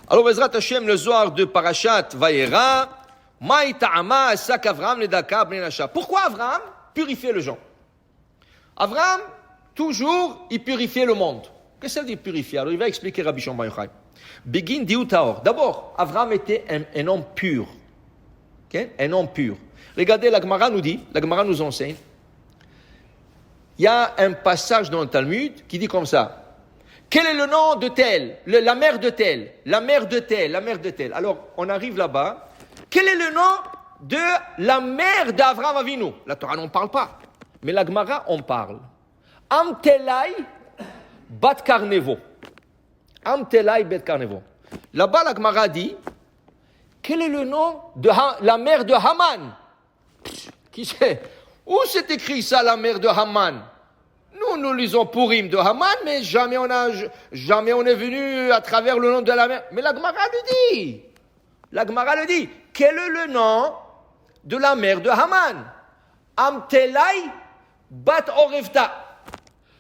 Alors, Bezrat Hashem, le Zohar de Parashat Vayera, Maï ta'ama asak Avram ledaka bnei Nasha. Pourquoi Avram purifiait les gens? Avram, toujours, il purifiait le monde. Qu'est-ce que ça veut dire purifier? Alors, il va expliquer Rabbi Shimon Bar Yochai. Begin diu taor. D'abord, Avram était un homme pur. Okay? Un homme pur. Regardez, la Gemara nous dit, la Gemara nous enseigne, il y a un passage dans le Talmud qui dit comme ça. Quel est le nom de tel? La mère de tel, la mère de tel, la mère de tel. Alors, on arrive là-bas. Quel est le nom de la mère d'Avraham Avinu? La Torah n'en parle pas. Mais la Gemara en parle. Amtelai bat Karnevo. Amtelai bat Karnevo. Là-bas, la Gemara dit, quel est le nom de la mère de Haman? Qui sait? Où c'est écrit ça, la mère de Haman? Nous lisons Purim de Haman, mais jamais on est venu à travers le nom de la mère. Mais la Gemara le dit. La Gemara le dit. Quel est le nom de la mère de Haman? Amtelai bat Orevta.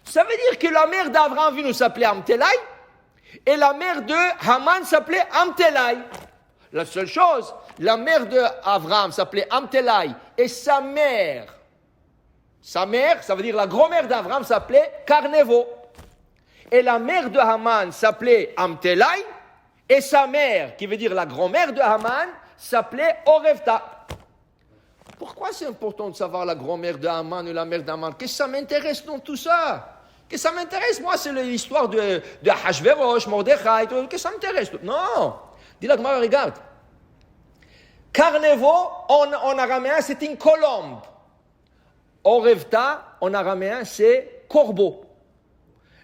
Ça veut dire que la mère d'Avraham Avinu s'appelait Amtelai et la mère de Haman s'appelait Amtelai. La seule chose, la mère d'Avraham s'appelait Amtelai et sa mère, ça veut dire la grand-mère d'Avraham s'appelait Karnevo. Et la mère de Haman s'appelait Amtelai et sa mère, qui veut dire la grand-mère de Haman, s'appelait Orevta. Pourquoi c'est important de savoir la grand-mère de Haman et la mère d'Haman? Qu'est-ce que ça m'intéresse dans tout ça? Qu'est-ce que ça m'intéresse? Moi, c'est l'histoire de Hachverosh, Mordechai, qu'est-ce que ça m'intéresse? Non! Dis la Gemara, regarde. Karnevo, en araméen, c'est une colombe. Orevta, en araméen, c'est corbeau.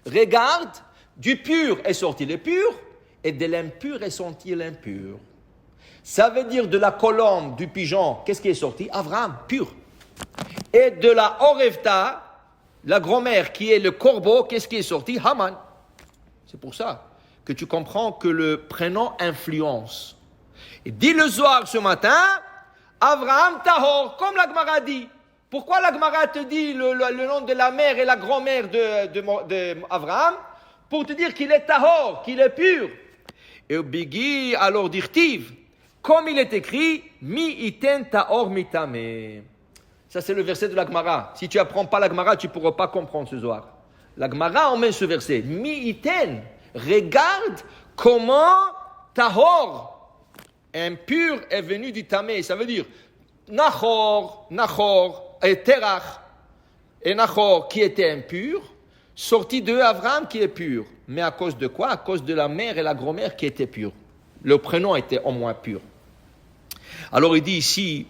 Regarde, du pur est sorti le pur, et de l'impur est sorti l'impur. Ça veut dire de la colombe, du pigeon, qu'est-ce qui est sorti? Avraham, pur. Et de la Orevta, la grand-mère qui est le corbeau, qu'est-ce qui est sorti? Haman. C'est pour ça que tu comprends que le prénom influence. Et dit le Zohar ce matin, Avraham Tahor, comme la Gemara dit. Pourquoi la Gemara te dit le nom de la mère et la grand-mère de Avraham? Pour te dire qu'il est Tahor, qu'il est pur. Et au Bigi, alors dirtiv, comme il est écrit, Mi iten Tahor mitame. Ça c'est le verset de la Gemara. Si tu n'apprends pas la Gemara, tu ne pourras pas comprendre ce Zohar. La Gemara emmène ce verset. Mi iten. Regarde comment Tahor, impur, est venu du Tamé. Ça veut dire Nahor et Terach. Et Nahor qui était impur, sorti de Avraham qui est pur. Mais à cause de quoi? À cause de la mère et la grand-mère qui étaient pures. Le prénom était au moins pur. Alors il dit ici,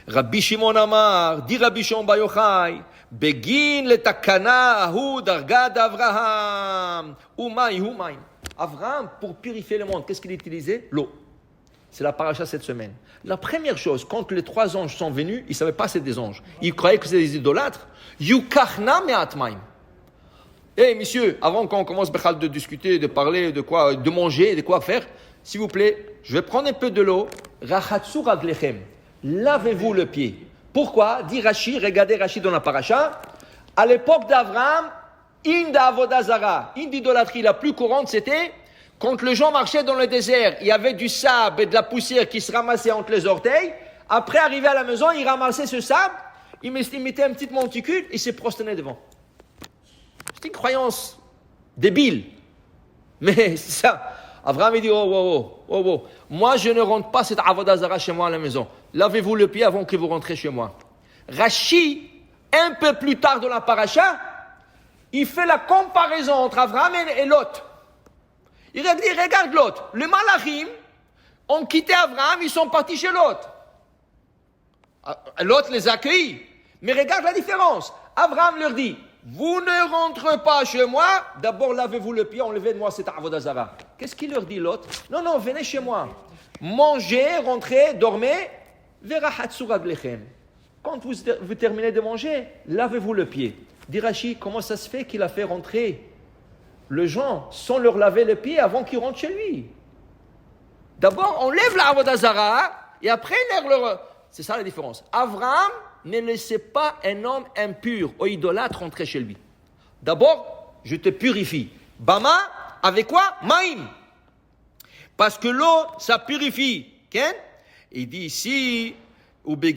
Rabbi Shimon Amar, dit Rabbi Shimon Bar Yochai, Begin le takana ahu dargad Avraham. Umaim. Avraham, pour purifier le monde, qu'est-ce qu'il utilisait? L'eau. C'est la paracha cette semaine. La première chose, quand les 3 anges sont venus, ils ne savaient pas que c'était des anges. Ils croyaient que c'était des idolâtres. Yukachna me'atmaim. Eh, messieurs, avant qu'on commence de discuter, de parler, de quoi, de manger, de quoi faire, s'il vous plaît, je vais prendre un peu de l'eau. Rachatsu raglechem. Lavez-vous le pied. Pourquoi? Dit Rashi, regardez Rashi dans la paracha. À l'époque d'Avraham, une d'Avodazara, une d'idolâtrie la plus courante, c'était quand les gens marchaient dans le désert, il y avait du sable et de la poussière qui se ramassait entre les orteils. Après, arrivé à la maison, ils ramassaient ce sable, ils mettaient un petit monticule et se prosternaient devant. C'est une croyance débile. Mais c'est ça. Avraham il dit, oh. Moi, je ne rentre pas cette Avodazara chez moi à la maison. Lavez-vous le pied avant que vous rentrez chez moi. Rashi, un peu plus tard dans la paracha, il fait la comparaison entre Avraham et Lot. Il regarde Lot. Les Malachim ont quitté Avraham, ils sont partis chez Lot. Lot les a accueillis. Mais regarde la différence. Avraham leur dit, vous ne rentrez pas chez moi, d'abord lavez-vous le pied, enlevez de moi cette Avodazara. Qu'est-ce qu'il leur dit Lot? Non, venez chez moi. Mangez, rentrez, dormez. Verahatsu raglechem. Quand vous terminez de manger, lavez-vous le pied. Dit Rashi, comment ça se fait qu'il a fait rentrer les gens sans leur laver les pieds avant qu'ils rentrent chez lui? D'abord, on lève la Avodazara et après, leur... C'est ça la différence. Avraham ne laissait pas un homme impur ou idolâtre rentrer chez lui. D'abord, je te purifie. Bama, avec quoi? Maïm. Parce que l'eau, ça purifie. Okay? Il dit ici, c'est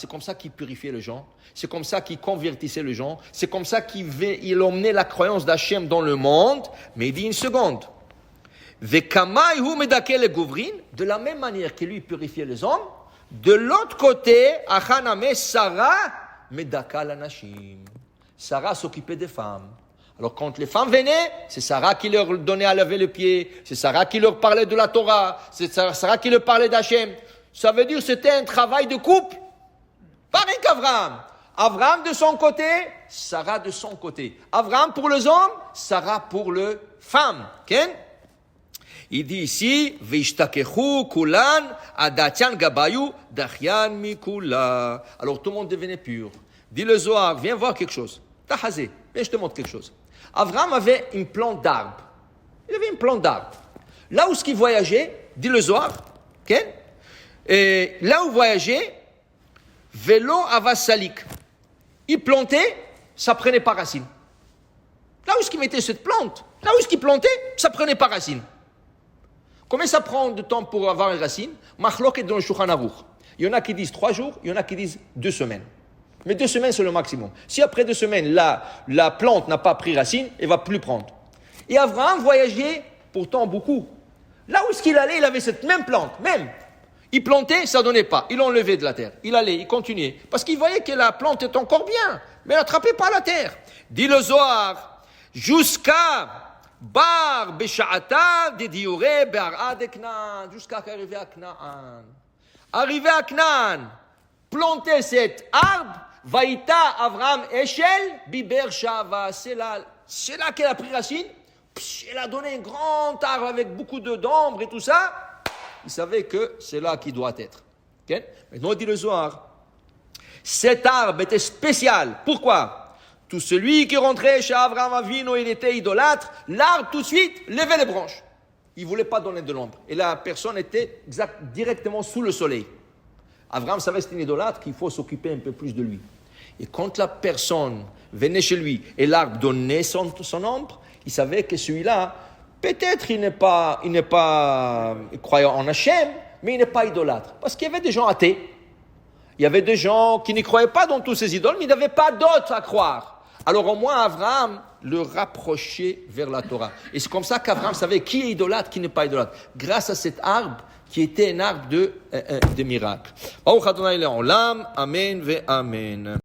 comme ça qu'il purifiait les gens. C'est comme ça qu'il convertissait les gens. C'est comme ça qu'il emmenait la croyance d'Hachem dans le monde. Mais il dit une seconde. De la même manière que lui purifiait les hommes, de l'autre côté, Sarah s'occupait des femmes. Alors quand les femmes venaient, c'est Sarah qui leur donnait à laver le pied, c'est Sarah qui leur parlait de la Torah, c'est Sarah qui leur parlait d'Hachem. Ça veut dire que c'était un travail de couple. Pareil qu'Abraham. Abraham de son côté, Sarah de son côté. Abraham pour les hommes, Sarah pour les femmes. Okay? Il dit ici, Vishtakechu kulan adatian gabayu dachian mikula. Alors tout le monde devenait pur. Dit le Zohar, viens voir quelque chose. Tahazé, viens je te montre quelque chose. Abraham avait une plante d'arbre. Il avait une plante d'arbre. Là où il voyageait, dit le Zohar, okay? Et là où il voyageait, vélo avasalik. Il plantait, ça prenait pas racine. Là où il mettait cette plante, là où il plantait, ça prenait pas racine. Combien ça prend de temps pour avoir une racine? Machlok est dans le Shulchan Aruch. Il y en a qui disent 3 jours, il y en a qui disent 2 semaines. Mais 2 semaines, c'est le maximum. Si après 2 semaines, la plante n'a pas pris racine, elle ne va plus prendre. Et Abraham voyageait pourtant beaucoup. Là où est-ce qu'il allait, il avait cette même plante, même. Il plantait, ça ne donnait pas. Il l'enlevait de la terre. Il allait, il continuait. Parce qu'il voyait que la plante est encore bien, mais elle n'attrapait pas la terre. Dit le Zohar, jusqu'à Bar Besha'ata de Diure Be'ara de Knan, jusqu'à arriver à Knaan. Arrivé à Knaan, planter cet arbre, Vaïta Avram Eshel Biber Shava. C'est là qu'elle a pris racine. Elle a donné un grand arbre avec beaucoup d'ombre et tout ça. Il savait que c'est là qu'il doit être. Okay? Maintenant, dit le Zohar, cet arbre était spécial. Pourquoi? Tout celui qui rentrait chez Abraham Avinu, il était idolâtre. L'arbre, tout de suite, levait les branches. Il ne voulait pas donner de l'ombre. Et la personne était directement sous le soleil. Abraham savait que c'était un idolâtre, qu'il faut s'occuper un peu plus de lui. Et quand la personne venait chez lui et l'arbre donnait son ombre, il savait que celui-là, peut-être il n'est pas croyant en Hachem, mais il n'est pas idolâtre. Parce qu'il y avait des gens athées. Il y avait des gens qui ne croyaient pas dans tous ces idoles, mais ils n'avaient pas d'autres à croire. Alors au moins Abraham le rapprochait vers la Torah. Et c'est comme ça qu'Abraham savait qui est idolâtre, qui n'est pas idolâtre. Grâce à cet arbre qui était un arbre de miracle. Baruch Adonai Le'olam, Amen ve Amen.